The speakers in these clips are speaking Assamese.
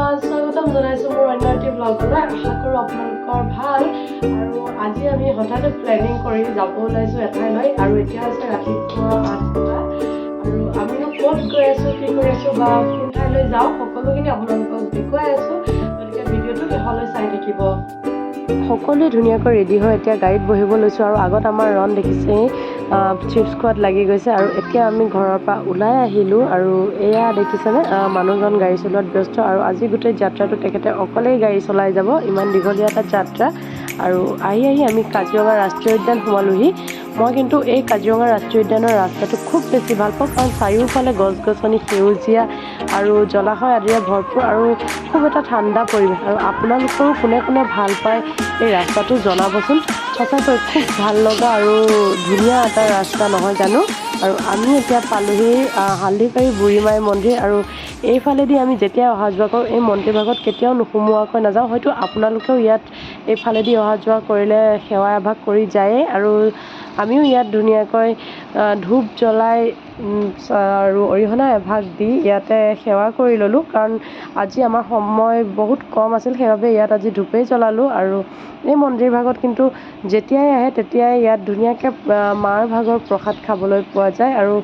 স্বাগতম জনাইছোঁ মোৰ অন্য এটি ব্লগলৈ। আশা কৰোঁ আপোনালোকৰ ভাল। আৰু আজি আমি হঠাতে প্লেনিং কৰি যাব ওলাইছোঁ এঠাইলৈ, আৰু এতিয়া হৈছে ৰাতিপুৱা 8টা। আৰু আমিনো ক'ত গৈ আছোঁ, কি কৰি আছোঁ বা কোন ঠাইলৈ যাওঁ সকলোখিনি আপোনালোকক দেখুৱাই আছোঁ। গতিকে ভিডিঅ'টো শেষলৈ চাই থাকিব। সকলোৱে ধুনীয়াকৈ ৰেডি হৈ এতিয়া গাড়ীত বহিব লৈছোঁ। আৰু আগত আমাৰ ৰন দেখিছেই চিপছ খোৱাত লাগি গৈছে। আৰু এতিয়া আমি ঘৰৰ পৰা ওলাই আহিলোঁ। আৰু এয়া দেখিছেনে মানুহজন গাড়ী চলোৱাত ব্যস্ত। আৰু আজি গোটেই যাত্ৰাটো তেখেতে অকলেই গাড়ী চলাই যাব, ইমান দীঘলীয়া এটা যাত্ৰা। আৰু আহি আমি কাজিৰঙা ৰাষ্ট্ৰীয় উদ্যান সোমালোহি। মই কিন্তু এই কাজিৰঙা ৰাষ্ট্ৰীয় উদ্যানৰ ৰাস্তাটো খুব বেছি ভাল পাওঁ, কাৰণ চাৰিওফালে গছ গছনি, সেউজীয়া আৰু জলাশয় আদিৰে ভৰপূৰ, আৰু খুব এটা ঠাণ্ডা পৰিৱেশ। আৰু আপোনালোকেও কোনে কোনে ভাল পায় এই ৰাস্তাটো জনাবচোন। সঁচাকৈ খুব ভাল লগা আৰু ধুনীয়া এটা ৰাস্তা নহয় জানো। আৰু আমি এতিয়া পালোহি হালধিবাৰী বুঢ়ীমাই মন্দিৰ। আৰু এইফালেদি আমি যেতিয়া অহা যোৱা কৰোঁ, এই মন্দিৰভাগত কেতিয়াও নোসোমোৱাকৈ নাযাওঁ। হয়তো আপোনালোকেও ইয়াত এইফালেদি অহা যোৱা কৰিলে সেৱা এভাগ কৰি যায়েই। আৰু আমিও ইয়াত ধুনীয়াকৈ ধূপ জ্বলাই আৰু অৰিহণা এভাগ দি ইয়াতে সেৱা কৰি ল'লোঁ, কাৰণ আজি আমাৰ সময় বহুত কম আছিল, সেইবাবে ইয়াত আজি ধূপেই জ্বলালোঁ। আৰু এই মন্দিৰ ভাগত কিন্তু যেতিয়াই আহে তেতিয়াই ইয়াত ধুনীয়াকৈ মাৰ ভাগৰ প্ৰসাদ খাবলৈ পোৱা যায়। আৰু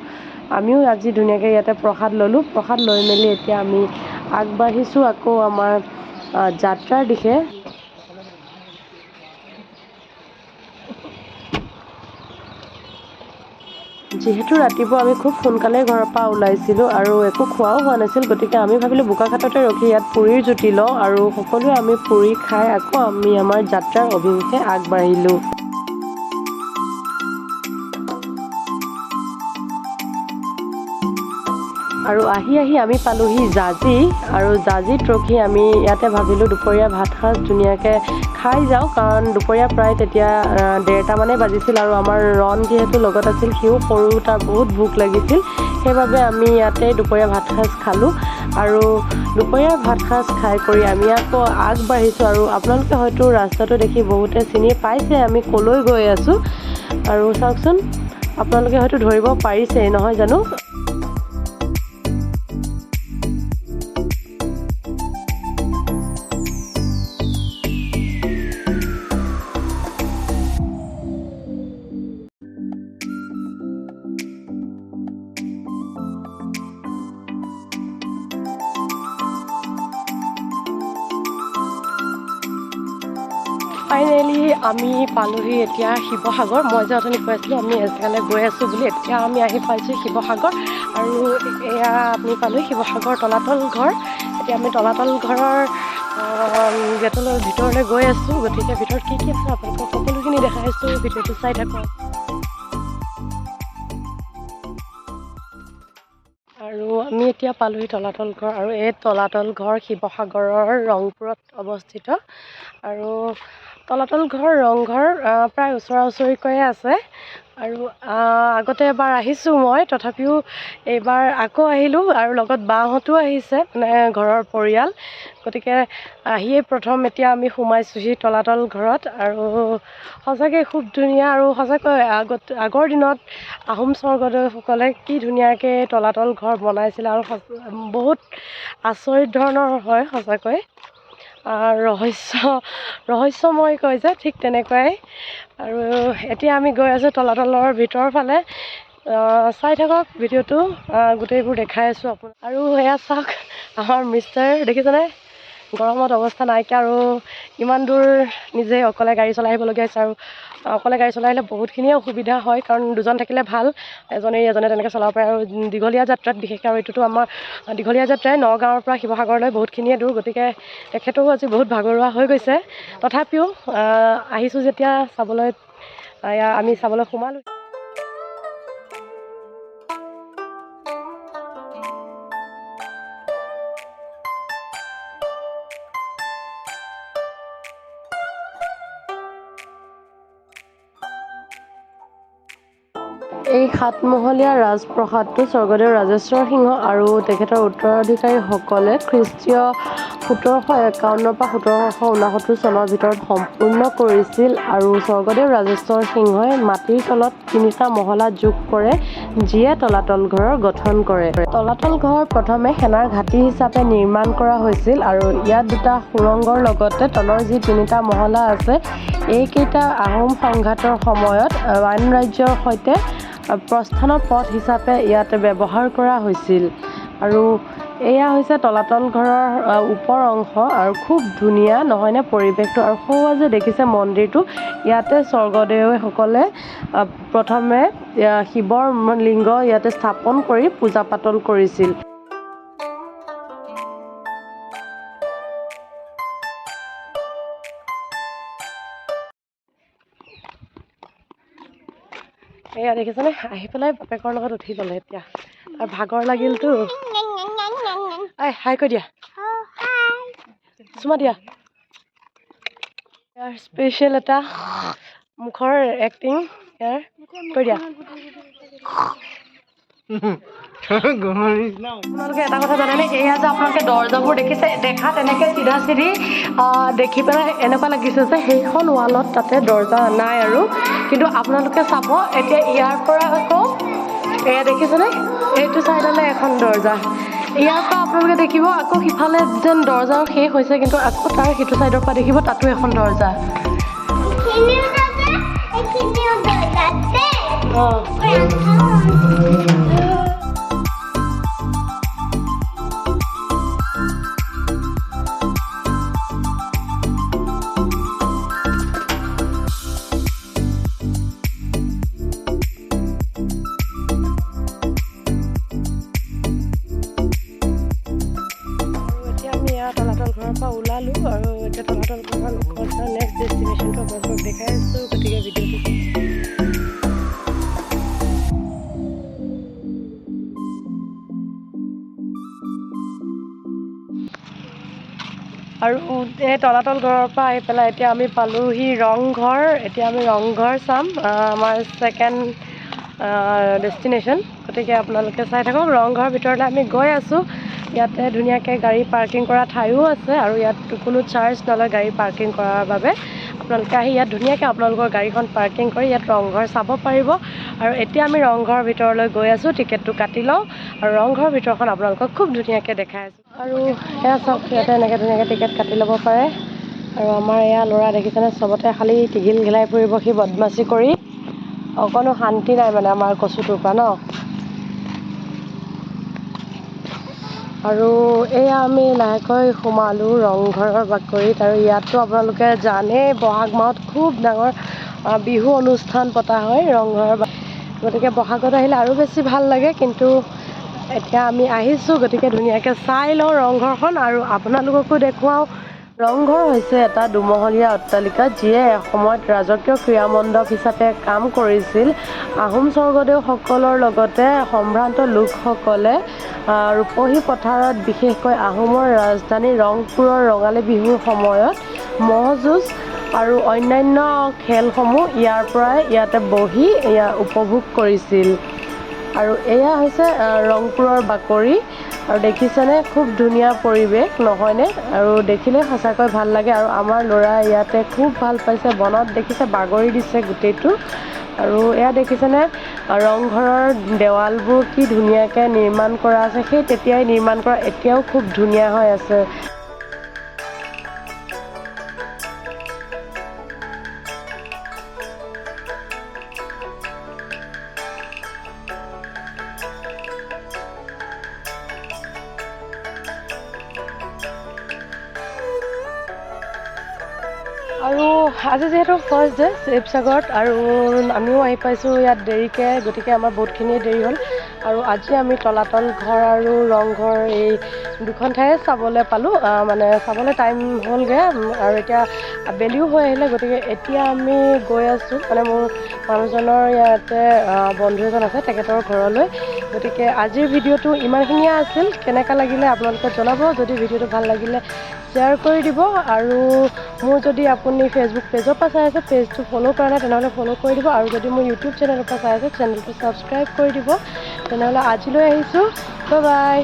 আমিও আজি ধুনীয়াকৈ ইয়াতে প্ৰসাদ ল'লোঁ। প্ৰসাদ লৈ মেলি এতিয়া আমি আগবাঢ়িছোঁ আকৌ আমাৰ যাত্ৰাৰ দিশে। যিহেতু ৰাতিপুৱা আমি খুব সোনকালে ঘৰৰ পৰা ওলাইছিলোঁ আৰু একো খোৱাও হোৱা নাছিল, গতিকে আমি ভাবিলোঁ বোকাখাটতে ৰখি ইয়াত পুৰীৰ জুতি লওঁ। আৰু সকলোৱে আমি পুৰি খাই আকৌ আমি আমাৰ যাত্ৰাৰ অভিমুখে আগবাঢ়িলোঁ। আৰু আহি আমি পালোহি জাঁজি। আৰু জাঁজিত ৰখি আমি ইয়াতে ভাবিলোঁ দুপৰীয়া ভাত সাজ ধুনীয়াকৈ খাই যাওঁ, কাৰণ দুপৰীয়া প্ৰায় তেতিয়া 1:30 বাজিছিল। আৰু আমাৰ ৰন যিহেতু লগত আছিল, সিও সৰু, তাৰ বহুত ভোক লাগিছিল, সেইবাবে আমি ইয়াতে দুপৰীয়া ভাত সাজ খালোঁ। আৰু দুপৰীয়া ভাত সাজ খাই কৰি আমি আকৌ আগবাঢ়িছোঁ। আৰু আপোনালোকে হয়তো ৰাস্তাটো দেখি বহুতে চিনি পাইছে আমি ক'লৈ গৈ আছোঁ। আৰু চাওকচোন, আপোনালোকে হয়তো ধৰিব পাৰিছেই নহয় জানো। ফাইনেলি আমি পালোহি এতিয়া শিৱসাগৰ। মই যে অথনি কৈ আছিলোঁ আমি এজেগালৈ গৈ আছোঁ বুলি, এতিয়া আমি আহি পাইছোঁ শিৱসাগৰ। আৰু এয়া আমি পালোহি শিৱসাগৰ তলাতল ঘৰ। এতিয়া আমি তলাতল ঘৰৰ গেটলৈ ভিতৰলৈ গৈ আছোঁ। গতিকে ভিতৰত কি আছে আপোনালোকক সকলোখিনি দেখাই আছোঁ, ভিডিঅ'টো চাই থাকক। আৰু আমি এতিয়া পালোহি তলাতল ঘৰ। আৰু এই তলাতল ঘৰ শিৱসাগৰৰ ৰংপুৰত অৱস্থিত। আৰু তলাতল ঘৰ, ৰংঘৰ প্ৰায় ওচৰা ওচৰিকৈয়ে আছে। আৰু আগতে এবাৰ আহিছোঁ মই, তথাপিও এইবাৰ আকৌ আহিলোঁ। আৰু লগত বাহঁতো আহিছে, মানে ঘৰৰ পৰিয়াল। গতিকে আহিয়েই প্ৰথম এতিয়া আমি সোমাইছোঁহি তলাতল ঘৰত। আৰু সঁচাকৈ খুব ধুনীয়া। আৰু সঁচাকৈ আগৰ দিনত আহোম স্বৰ্গদেউসকলে কি ধুনীয়াকৈ তলাতল ঘৰ বনাইছিলে। আৰু বহুত আচৰিত ধৰণৰ হয় সঁচাকৈ, ৰহস্যময় কয় যে, ঠিক তেনেকুৱাই। আৰু এতিয়া আমি গৈ আছোঁ তলাতলৰ ভিতৰৰ ফালে। চাই থাকক ভিডিঅ'টো, গোটেইবোৰ দেখাই আছোঁ আপোনাক। আৰু এয়া চাওক আমাৰ মিষ্টাৰ, দেখিছেনে গৰমত অৱস্থা নাইকিয়া। আৰু ইমান দূৰ নিজে অকলে গাড়ী চলাই আহিবলগীয়া হৈছে। আৰু অকলে গাড়ী চলাই আহিলে বহুতখিনিয়ে অসুবিধা হয়, কাৰণ দুজন থাকিলে ভাল, এজনে তেনেকৈ চলাব পাৰে। আৰু দীঘলীয়া যাত্ৰাত বিশেষকৈ, আৰু এইটোতো আমাৰ দীঘলীয়া যাত্ৰাই, নগাঁৱৰ পৰা শিৱসাগৰলৈ বহুতখিনিয়ে দূৰ। গতিকে তেখেতেও আজি বহুত ভাগৰুৱা হৈ গৈছে। তথাপিও আহিছোঁ যেতিয়া চাবলৈ, আমি চাবলৈ সোমালোঁ। এই ৭মহলীয়া ৰাজপ্ৰসাদটো স্বৰ্গদেউ ৰাজেশ্বৰ সিংহ আৰু তেখেতৰ উত্তৰাধিকাৰীসকলে খ্ৰীষ্টীয় ১৭৫১ পৰা ১৭৬৯ চনৰ ভিতৰত সম্পূৰ্ণ কৰিছিল আৰু স্বৰ্গদেউ ৰাজেশ্বৰ সিংহই মাটিৰ তলত ৩টা মহলা যোগ কৰে যিয়ে তলাতল ঘৰৰ গঠন কৰে। তলাতল ঘৰ প্ৰথমে সেনাৰ ঘাটি হিচাপে নিৰ্মাণ কৰা হৈছিল আৰু ইয়াত 2টা সুৰংগৰ লগতে তলৰ যি 3টা মহলা আছে এইকেইটা আহোম সংঘাতৰ সময়ত আন ৰাজ্যৰ সৈতে প্ৰস্থানৰ পথ হিচাপে ইয়াতে ব্যৱহাৰ কৰা হৈছিল আৰু এয়া হৈছে তলাতল ঘৰৰ ওপৰ অংশ আৰু খুব ধুনীয়া নহয়নে পৰিৱেশটো আৰু সৌৱা যে দেখিছে মন্দিৰটো ইয়াতে স্বৰ্গদেউসকলে প্ৰথমে শিৱৰ লিংগ ইয়াতে স্থাপন কৰি পূজা পাতল কৰিছিল। এয়া দেখিছেনে আহি পেলাই বাপেকৰ লগত উঠি ল'লে এতিয়া আৰু ভাগৰ লাগিলতো। হাই কৈ দিয়া চুমা দিয়া। ইয়াৰ স্পেচিয়েল এটা মুখৰ এক্টিং ইয়াৰ কৈ দিয়া। আপোনালোকে এটা কথা জানেনে এয়া যে আপোনালোকে দৰ্জাবোৰ দেখিছে দেখাত এনেকৈ চিধা চিধি দেখি পেলাই এনেকুৱা লাগিছে যে সেইখন ৱালত তাতে দৰ্জা নাই আৰু কিন্তু আপোনালোকে চাব এতিয়া ইয়াৰ পৰা আকৌ এয়া দেখিছেনে এইটো চাইডলৈ এখন দৰ্জা ইয়াৰ পৰা আপোনালোকে দেখিব আকৌ সিফালে যেন দৰ্জা শেষ হৈছে কিন্তু আকৌ তাৰ সিটো চাইডৰ পৰা দেখিব তাতো এখন দৰ্জা। তলাতল ঘৰৰ পৰা ওলালোঁ আৰু এতিয়া তলাতল ঘৰৰ নেক্সট ডেষ্টিনেশ্যনটো আপোনালোকক দেখাই আছোঁ গতিকে ভিডিঅ'টো আৰু এই তলাতল ঘৰৰ পৰা আহি পেলাই এতিয়া আমি পালোহি ৰংঘৰ। এতিয়া আমি ৰংঘৰ চাম আমাৰ ছেকেণ্ড ডেষ্টিনেশ্যন গতিকে আপোনালোকে চাই থাকক। ৰংঘৰৰ ভিতৰলৈ আমি গৈ আছোঁ। ইয়াতে ধুনীয়াকৈ গাড়ী পাৰ্কিং কৰা ঠাইও আছে আৰু ইয়াত কোনো চাৰ্জ নলয় গাড়ী পাৰ্কিং কৰাৰ বাবে। আপোনালোকে আহি ইয়াত ধুনীয়াকৈ আপোনালোকৰ গাড়ীখন পাৰ্কিং কৰি ইয়াত ৰংঘৰ চাব পাৰিব আৰু এতিয়া আমি ৰংঘৰৰ ভিতৰলৈ গৈ আছোঁ। টিকেটটো কাটি লওঁ আৰু ৰংঘৰৰ ভিতৰখন আপোনালোকক খুব ধুনীয়াকৈ দেখাই আছোঁ আৰু এয়া চাওক ইয়াতে এনেকৈ ধুনীয়াকৈ টিকেট কাটি ল'ব পাৰে আৰু আমাৰ এয়া ল'ৰা দেখিছেনে চবতে খালী টিঘিল ঘিলাই ফুৰিব সি বদমাচি কৰি অকণো শান্তি নাই মানে আমাৰ কচুটোৰ পৰা ন। আৰু এয়া আমি লাহেকৈ সোমালোঁ ৰংঘৰৰ বাকৰিত আৰু ইয়াতো আপোনালোকে জানেই বহাগ মাহত খুব ডাঙৰ বিহু অনুষ্ঠান পতা হয় ৰংঘৰৰ গতিকে বহাগত আহিলে আৰু বেছি ভাল লাগে কিন্তু এতিয়া আমি আহিছোঁ গতিকে ধুনীয়াকৈ চাই লওঁ ৰংঘৰখন আৰু আপোনালোককো দেখুৱাওঁ। ৰংঘৰ হৈছে এটা দুমহলীয়া অট্টালিকা যিয়ে এসময়ত ৰাজকীয় ক্ৰীড়া মণ্ডপ হিচাপে কাম কৰিছিল। আহোম স্বৰ্গদেউসকলৰ লগতে সম্ভ্ৰান্ত লোকসকলে ৰূপহী পথাৰত বিশেষকৈ আহোমৰ ৰাজধানী ৰংপুৰৰ ৰঙালী বিহুৰ সময়ত ম'হ যুঁজ আৰু অন্যান্য খেলসমূহ ইয়াৰ পৰাই ইয়াতে বহি উপভোগ কৰিছিল আৰু এয়া হৈছে ৰংপুৰৰ বাকৰি আৰু দেখিছেনে খুব ধুনীয়া পৰিৱেশ নহয়নে আৰু দেখিলে সঁচাকৈ ভাল লাগে আৰু আমাৰ ল'ৰাই ইয়াতে খুব ভাল পাইছে। বনত দেখিছে বাগৰি দিছে গোটেইটো আৰু এয়া দেখিছেনে ৰংঘৰৰ দেৱালবোৰ কি ধুনীয়াকৈ নিৰ্মাণ কৰা আছে সেই তেতিয়াই নিৰ্মাণ কৰা এতিয়াও খুব ধুনীয়া হৈ আছে। আৰু আজি যিহেতু ফাৰ্ষ্ট ডে শিৱসাগৰত আৰু আমিও আহি পাইছোঁ ইয়াত দেৰিকৈ গতিকে আমাৰ বহুতখিনিয়ে দেৰি হ'ল আৰু আজি আমি তলাতল ঘৰ আৰু ৰংঘৰ এই দুখন ঠাই চাবলৈ পালোঁ মানে চাবলৈ টাইম হ'লগৈ আৰু এতিয়া আবেলিও হৈ আহিলে গতিকে এতিয়া আমি গৈ আছোঁ মানে মোৰ মানুহজনৰ ইয়াতে বন্ধু এজন আছে তেখেতৰ ঘৰলৈ। গতিকে আজিৰ ভিডিঅ'টো ইমানখিনিয়ে আছিল। কেনেকুৱা লাগিলে আপোনালোকে জনাব। যদি ভিডিঅ'টো ভাল লাগিলে শ্বেয়াৰ কৰি দিব আৰু মোৰ যদি আপুনি ফেচবুক পেজৰ পৰা চাই আছে পেজটো ফ'ল' কৰা নাই তেনেহ'লে ফ'ল' কৰি দিব আৰু যদি মোৰ ইউটিউব চেনেলৰ পৰা চাই আছে চেনেলটো ছাবস্ক্ৰাইব কৰি দিব। তেনেহ'লে আজিলৈ আহিছোঁ, বাই বাই।